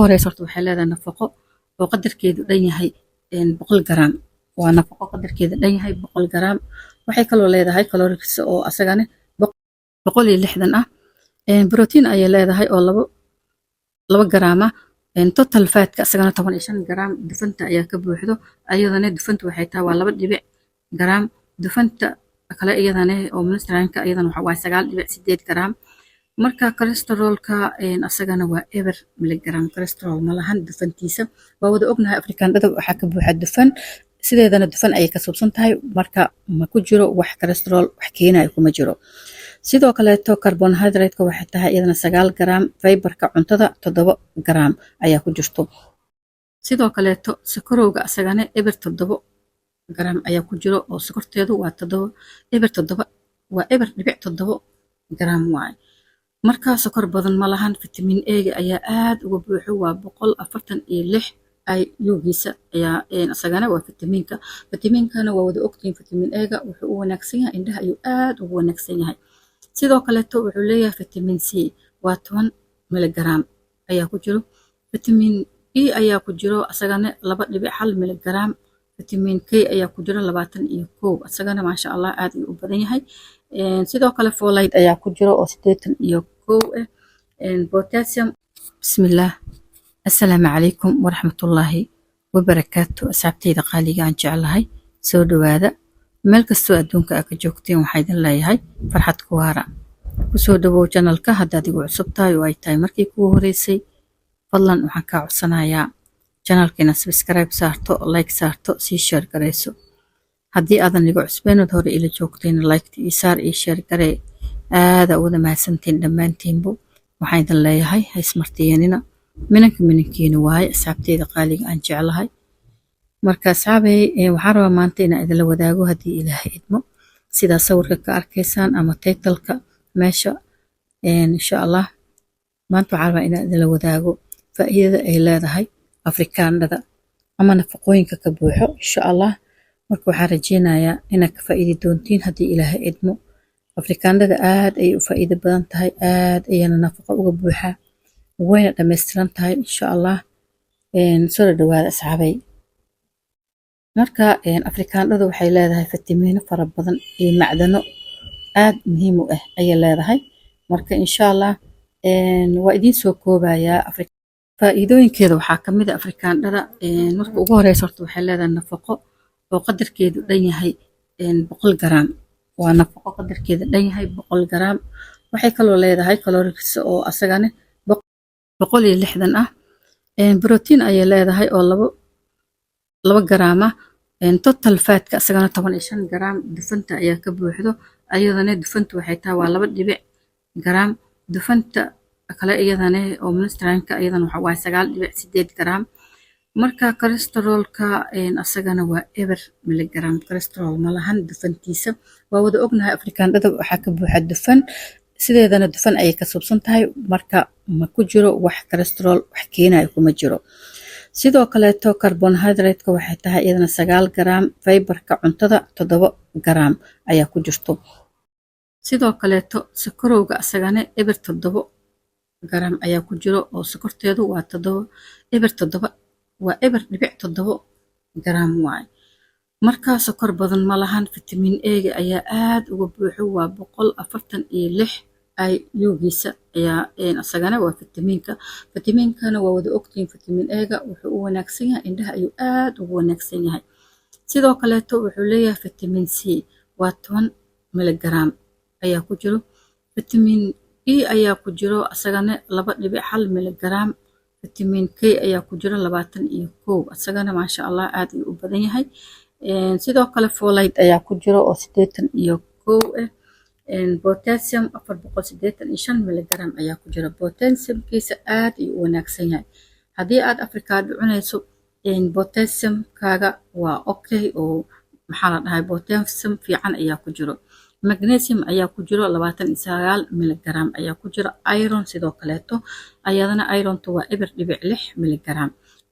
horeysa horta waxay leedahay nafaqo oo qadarkeedu dhan yahay 100 garaam. Waa nafaqo qadarkeedu dhan yahay 100 garaam. Waxay kaloo leedahay calories oo asagana 160 ah. Protein ayay leedahay oo 2 garaam ah. Total fat ka asagana 15 garaam. Dufanta ayaa ka buuxdo. Ayadana dufanta waxay tahay waa 2 garaam. Dufanta kale iyadana oo monosaccharide iyadana waxa waaye 9.8 garaam. Marka cholesterolka asagana waa eber miligram. Cholesterol ma lahan dufantiisa. Waa wada ognahay Afrikaanada waxaa ka buuxa dufan. Sideedana dufan ayay ka subsan tahay. Marka ma ku jiro wax cholesterol wax keenayo kuma jiro. Sidoo kaleeto carbohydrate-ka waxay tahay iyadana 9 garaam. Fiber-ka cuntada 7 garaam ayaa ku jirto. Sidoo kaleeto sokorowga asagana eber 7 garaam ayaa ku jiro oo sokorteedu waa 7 eber 7 waa eber dhibic 7 garaam waaye. Marka sokor badan ma lahan. Vitamin A ayaa aad uga buuxo waa 146 IU-giisa ayaa asagana waa vitamiinka. Vitamiinkana waa wada ogtiin vitamin A wuxuu u wanaagsan yahay indhaha ayuu aad ugu wanaagsan yahay. Sidoo kaleeto wuxuu leeyahay vitamin C waa 10 miligram ayaa ku jiro. Vitamin E ayaa ku jiro asagana 2.1 miligram. Vitamin K ayaa ku jiro 21 asagana maasha Allah aad ayuu u badan yahay. Sidoo kale folate ayaa ku jiro oo 81 potassium. Bismillah. Assalaamu calaykum waraxmatullaahi wabarakaatu. Asxaabtayda qaaliga aan jeclahay soo dhawaada. Meel kastoo adduunka aad ka joogteen waxaa idin leeyahay farxad ku waara. Ku soo dhawow channelka haddaad igu cusub tahay oo ay tahay markii kugu horeysay. Fadlan waxaan kaa codsanayaa channelka inaad subscribe saarto, like saarto, sii share gareyso. haddii aadan igu cusbeenod hore ila joogteen like ii saar ii share garee. aada wada mahadsantiin dhammaantiinbu. waxaan idin leeyahay hays martiyanina minankiina waaye asxaabteyda qaaliga aan jeclahay. marka asxaabey waxaan rabaa maanta inaan idinla wadaago haddii ilaahay idmo sidaa sawirka ka arkaysaan ama title-ka meesha. insha Allah maanta waxaan rabaa inaan idinla wadaago faa'iidada ay leedahay Afrikaanada ama nafaqooyinka ka buuxo insha Allah. marka waxaan rajeynayaa inaad ka faa'iidi doontiin haddii ilaahay idmo. Afrikaanada aad ay u faa'iido badan tahay, aad ayana nafaqo uga buuxaa, wayna dhameystiran tahay insha Allah. soo dhawaada asxaabay. marka Afrikaanada waxay leedahay fitamiino fara badan iyo macdano aad muhiim u ah ayay leedahay. marka insha Allah waa idin soo koobayaa faa'iidooyinkeeda waxaa ka mid ah Afrikaanada. marka ugu horeysa horta waxay leedahay nafaqo oo qadarkeedu dhan yahay 100 garaam. waa nafaqo qadarkeedu dhan yahay 100 garaam. waxay kaloo leedahay calories oo asagana 160 ah. Protein ayay leedahay oo 2 garaam ah. Total fat ka asagana 15 garaam. Dufanta ayaa ka buuxdo. Ayadana dufanta waxay tahay waa 2 garaam. Dufanta kale iyadana oo monosaccharide iyadana waxa waaye 9.8 garaam. marka cholesterolka asagana waa eber miligram. cholesterol ma lahan dufantiisa. waa wada ognahay Afrikaanada waxaa ka buuxa dufan. sideedana dufan ayay ka subsan tahay. marka ma ku jiro wax cholesterol wax keenayo kuma jiro. sidoo kaleeto carbohydrate-ka waxay tahay iyadana 9 garaam. Fiber-ka cuntada 7 garaam ayaa ku jirto. sidoo kaleeto sokorowga asagana eber 7 garaam ayaa ku jiro oo sokorteedu waa 7 eber 7 waa eber dhibic 7 garaam waaye. marka sokor badan ma lahan. vitamin A ayaa aad uga buuxo waa 146 IU-giisa ayaa asagana waa vitamiinka. Vitamiinkana waa wada ogtiin vitamin A wuxuu u wanaagsan yahay indhaha ayuu aad ugu wanaagsan yahay. sidoo kaleeto wuxuu leeyahay vitamin C waa 10 miligram ayaa ku jiro. vitamin E ayaa ku jiro asagana 2.1 miligram. vitamin K ayaa ku jiro 21 asagana maasha Allah aad ayuu u badan yahay. sidoo kale folate ayaa ku jiro oo 81 potassium 485 miligram ayaa ku jiro. potassium-kiisa aad ayuu u wanaagsan yahay. haddii aad Afrikaad cunayso potassium-kaaga waa okay oo maxaa la dhahay potassium fiican ayaa ku jiro. magnesium ayaa ku jiro 29 miligram ayaa ku jiro. iron sidoo kaleeto ayadana irontu waa eber dhibic 6 miligram.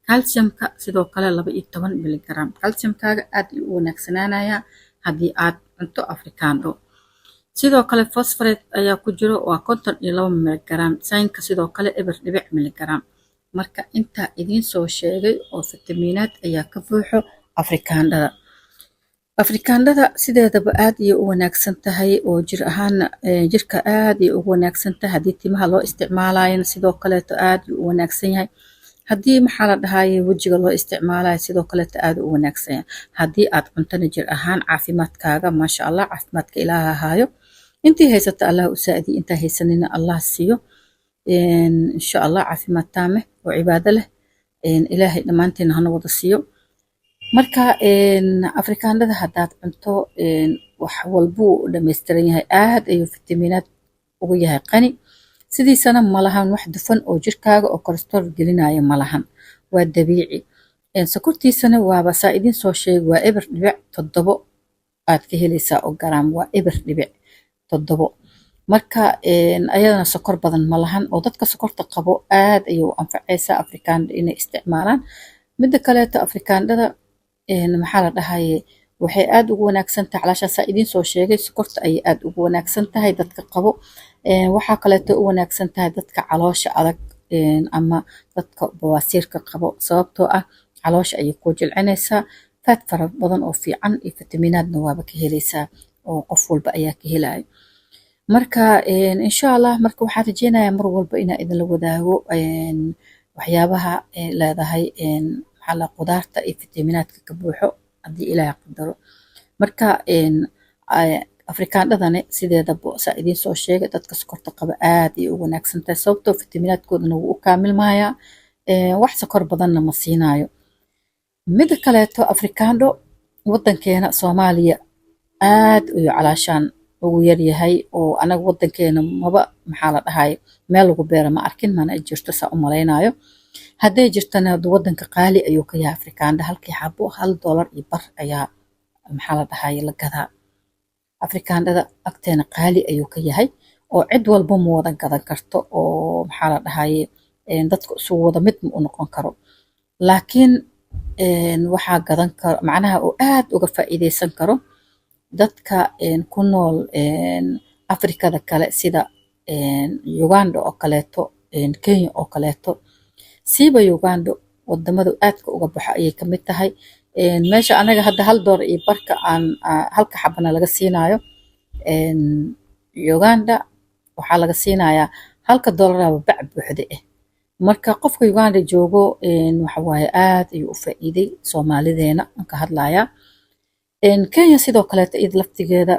calcium-ka sidoo kale 12 miligram. calcium-kaaga aad ayuu u wanaagsanaanayaa haddii aad cunto Afrikaano. sidoo kale phosphorate ayaa ku jiro waa 52 miligram. zinc sidoo kale eber dhibic miligram. marka intaa idiin soo sheegay oo fitamiinaad ayaa ka buuxo afrikaandhada. afrikaandhada sideedaba aad ayay u wanaagsan tahay oo jir ahaana jirka aad ayay ugu wanaagsan tahay. haddii timaha loo isticmaalayana sidoo kaleeto aad ayuu u wanaagsan yahay. haddii maxaa la dhahaye wejiga loo isticmaalayo sidoo kaleeto aad u wanaagsan yahay. haddii aad cuntana jir ahaan caafimaadkaaga maasha allah caafimaadka ilaaha haayo. intii haysata allah u saa'idi, intaa haysanina allah siiyo. insha allah caafimaad taame oo cibaado leh ilaahay dhammaanteena hana wada siiyo. marka afrikaandhada haddaad cunto wax walbuu u dhammaystiran yahay. aad ayuu fitamiinaad ugu yahay qani. sidiisana malahan wax dufan oo jirkaaga oo kolestarool gelinaya malahan, waa dabiici. sokortiisana waaba saa idiin soo sheegay waa eber dhibic 7 aad ka helaysaa oo garaam, waa eber dhibic 7. marka ayadana sokor badan malahan oo dadka sokorta qabo aad ayay u anfacaysaa afrikaandha inay isticmaalaan. midda kaleeto afrikaandhada maxaa la dhahaye waxay aad ugu wanaagsan tahay calaashaan saa idiin soo sheegay sokorta ayay aad ugu wanaagsan tahay dadka qabo. waxaa kaleeto u wanaagsan tahay dadka caloosha adag ama dadka bawaasiirka qabo, sababtoo ah caloosha ayay ku jilcinaysaa. faad fara badan oo fiican iyo fitamiinaadna waaba ka helaysaa oo qof walba ayaa ka helayo. marka insha allah marka waxaan rajeynayaa mar walba inaan idinla wadaago waxyaabaha leedahay maxaa la qudaarta iyo fitamiinaadka ka buuxo haddii ilaahay qadaro. marka afrikaandhadani sideedaba saa idiin soo sheegay dadka sokorta qaba aad ayay u wanaagsan tahay, sababtoo fitamiinaadkoodana wuu u kaamilmayaa. wax sokor badanna ma siinayo. mida kaleeto afrikaandho wadankeena Soomaaliya aad ayuu calaashaan ugu yaryahay oo anaga wadankeena maba maxaa la dhahaye meel lagu beero ma arkin, mana jirto saa u malaynayo. hadday jirtana wadanka qaali ayuu ka yahay afrikaandha. halkii xabo $1.5 ayaa maxaa la dhahaye la gadaa. afrikaandhada agteena qaali ayuu ka yahay oo cid walba ma wada gadan karto oo maxaa la dhahaye dadka isugu wada mid ma u noqon karo. laakiin waxaa gadan karo macnaha oo aad uga faa'iideysan karo dadka ku nool afrikada kale sida Uganda oo kaleeto, Kenya oo kaleeto. siiba Uganda wadamada aadka uga baxo ayay ka mid tahay. meesha anaga hadda $1.5 aan halka xabana laga siinayo, Uganda waxaa laga siinayaa $1 bac buuxda ah. marka qofka Uganda joogo waxa waaye aad ayuu u faa'iiday Soomaalideena aan ka hadlayaa. Kenya sidoo kaleeto iyada laftigeeda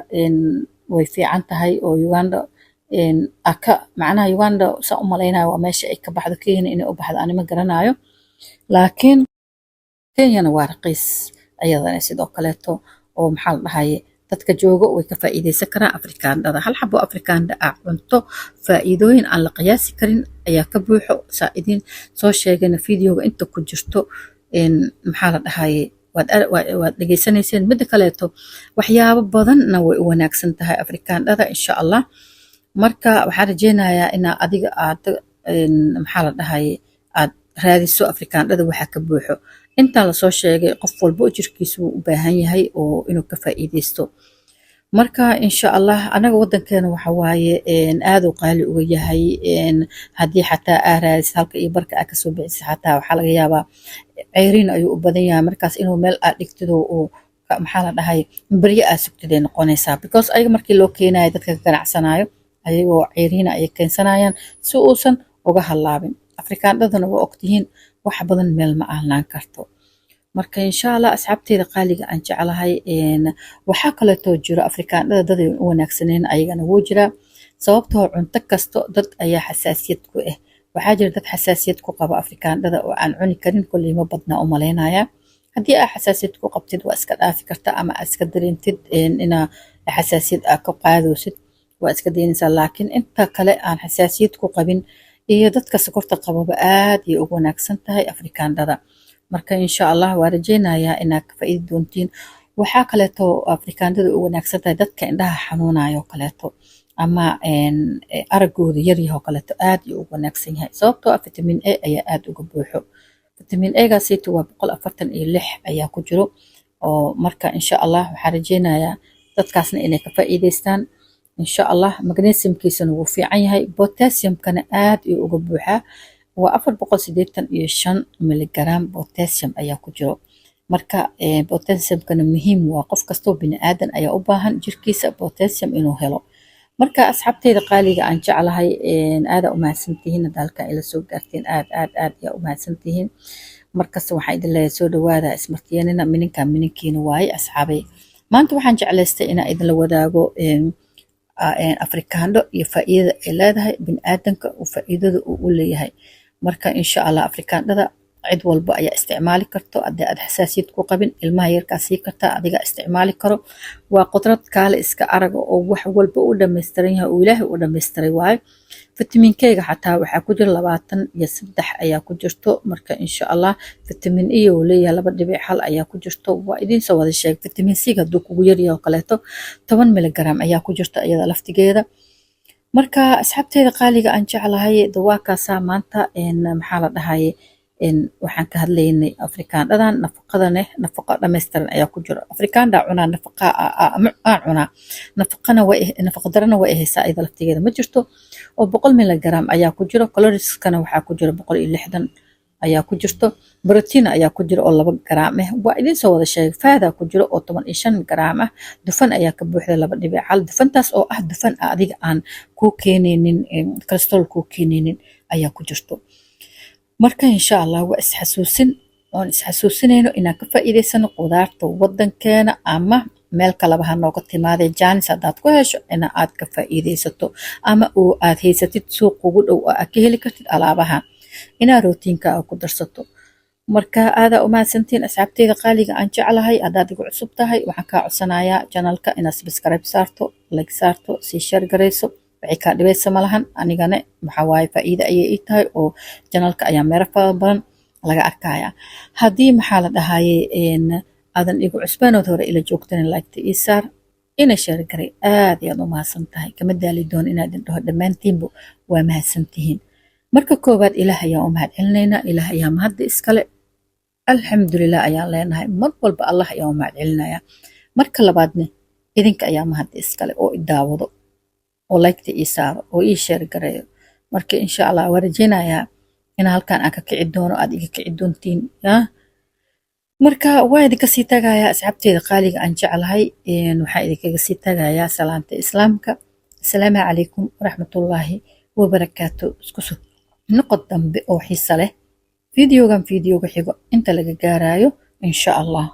way fiican tahay oo Uganda macnaha Uganda saa u malaynayo waa meesha ay ka baxdo. Kenya inay u baxdo anima garanayo, laakiin Kenyana waa raqiis ayadana sidoo kaleeto oo maxaa la dhahaye dadka joogo way ka faa'iideysan karaan afrikaandhada. hal xabo afrikaandha ah cunto faa'iidooyin aan la qiyaasi karin ayaa ka buuxo. saa idiin soo sheegayna fiidiyoga inta ku jirto maxaa la dhahaye waad dhegeysanayseen. mida kaleeto waxyaabo badanna way u wanaagsan tahay afrikaandhada insha allah. marka waxaan rajeynayaa inaa adiga aad maxaa la dhahaye aad raadiso afrikaandhada waxa ka buuxo. intaa lasoo sheegay qof walba jirkiisu wuu u baahan yahay oo inuu ka faa'iideysto. marka insha allah anaga wadankeena waxa waaye aad u qaali uga yahay. haddii xataa aa raadis halka iyo barka aa kasoo bixisa xataa waxaa laga yaabaa ceyriin ayuu u badan yahay. markaas inuu meel aad dhigtido oo maxaa la dhahaye baryo aa sugtiday noqonaysaa, because ayaga markii loo keenayo dadka ka ganacsanayo ayagoo ceyriina ayay keensanayaan si uusan uga halaabin. afrikaandhadana waa ogtihiin wax badan meel ma ahlaan karto. marka insha allah asxaabteyda qaaliga aan jeclahay waxaa kaleetoo jiro afrikaandhada dad ay u wanaagsaneen ayagana wuu jiraa, sababtoo cunto kasto dad ayaa xasaasiyad ku ah. waxaa jira dad xasaasiyad ku qaba afrikaandhada oo aan cuni karin, kolley ma badna u malaynaya. haddii aa xasaasiyad ku qabtid waa iska dhaafi karta ama aa iska dareentid inaa xasaasiyad aa ka qaadoosid waa iska daynaysaa. laakiin inta kale aan xasaasiyad ku qabin iyo dadka sokorta qababa aad ayay ugu wanaagsan tahay afrikaandhada. marka insha allah waa rajeynayaa inaad ka faa'iidi doontiin. waxaa kaleeto afrikaandhada u wanaagsan tahay dadka indhaha xanuunayo kaleeto ama aragooda yaryahoo kaleeto aad ayuu ugu wanaagsan yahay, sababtoo ah vitamin A ayaa aad uga buuxo. vitamin A gaasiitu waa 146 ayaa ku jiro oo marka insha allah waxaan rajeynayaa dadkaasna inay ka faa'iideystaan insha allah. magnesiumkiisana wuu fiican yahay, potassiumkana aad ayuu uga buuxaa. waa 485 miligram potassium ayaa ku jiro. marka potassiumkana muhiim waa qof kastoo bini aadan ayaa u baahan jirkiisa potassium inuu helo. marka asxaabteyda qaaliga aan jeclahay aad u mahadsantihiin dalka ila soo gaarteen aad ayaa u mahadsantihiin. markas waxaan idin leeyahay soo dhawaada ismartiyanina mininkiina waaye asxaabay. maanta waxaan jeclaystay inaan idin la wadaago afrikaandho iyo faa'iidada ay leedahay bini'aadanka oo faa'iidada uu u leeyahay. marka insha Allah afrikaandhada cid walba ayaa isticmaali karto haddii aad xasaasiyad ku qabin ilmaha yarkaa sii kartaa adiga isticmaali karo. waa qudrad kaale iska araga oo wax walba u dhammaystiran yahay oo ilaahay u dhammaystiray waaye. fitamiin K-ga xataa waxaa ku jira 23 ayaa ku jirto. marka insha Allah fitamiin E uu leeyahay 2.1 ayaa ku jirto. waa idin soo wada sheeg fitamiin C ga hadduu kugu yaryahay oo kaleeto 10 miligram ayaa ku jirta iyada laftigeeda. marka asxaabteyda qaaliga aan jeclahay dawaakaasaa maanta maxaa la dhahaye waxaan ka hadlaynay afrikaandhadan nafaqadane nafaqa dhammaystiran ayaa ku jiro. afrikaandha cunaa nafaqa cunaa nafaqa darana way haysaa iyada laftigeeda ma jirto oo 100 miligram ayaa ku jiro. calorieska waxaa ku jiro 160 ayaa ku jirto. borotiin ayaa ku jiro oo 2 gram ah. waa idin soo wada sheegay faada ku jiro oo 15 gram ah. dufan ayaa ka buuxda 2.1 dufantaas oo ah dufan adiga aan ku keenaynin cholesterol ku keenaynin ayaa ku jirto. marka insha Allah waa isxasuusinayno inaan ka faa'iideysano qudaarta wadankeena ama meel kaleba ha nooga timaadee jaanis haddaad ku hesho in aad ka faa'iideysato ama oo aad haysatid suuq ugu dhow oo aad ka heli kartid alaabaha inaad rootiinka ku darsato. marka aad u mahadsantiin asxaabteyda qaaliga aan jeclahay. haddaad igu cusub tahay waxaan kaa codsanayaa channelka inaad subscribe saarto, like saarto, sii share gareyso. waxay ka dhibaysa malahan anigana waxa waaye faa'iido ayay ii tahay oo channelka ayaa meelo badan laga arkaya. haddii maxaa la dhahaye aadan igu cusbaanood hore ila joogtan like ii saar ina share garay aad ayaad u mahadsan tahay. kama daali doon inaad indhaho dhammaantiinba waa mahadsantihiin. marka koowaad ilaah ayaa u mahad celinaynaa. ilaah ayaa mahadda iskale alxamdulilah ayaan leenahay. mar walba allah ayaa u mahad celinaya. marka labaadna idinka ayaa mahadda iskale oo i daawado oo like ii saaro oo ii share gareeyo. marka insha Allah waan rajeynayaa in halkan aan ka kici doono aad iga kici doontiin. marka waa idinka sii tagayaa asxaabteyda qaaliga aan jeclahay waxaa idinkaga sii tagayaa salaanta islaamka. assalaamu calaykum waraxmatullaahi wabarakaatu. isku soo noqod dambe oo xiiso leh videoga xigo inta laga gaarayo insha Allah.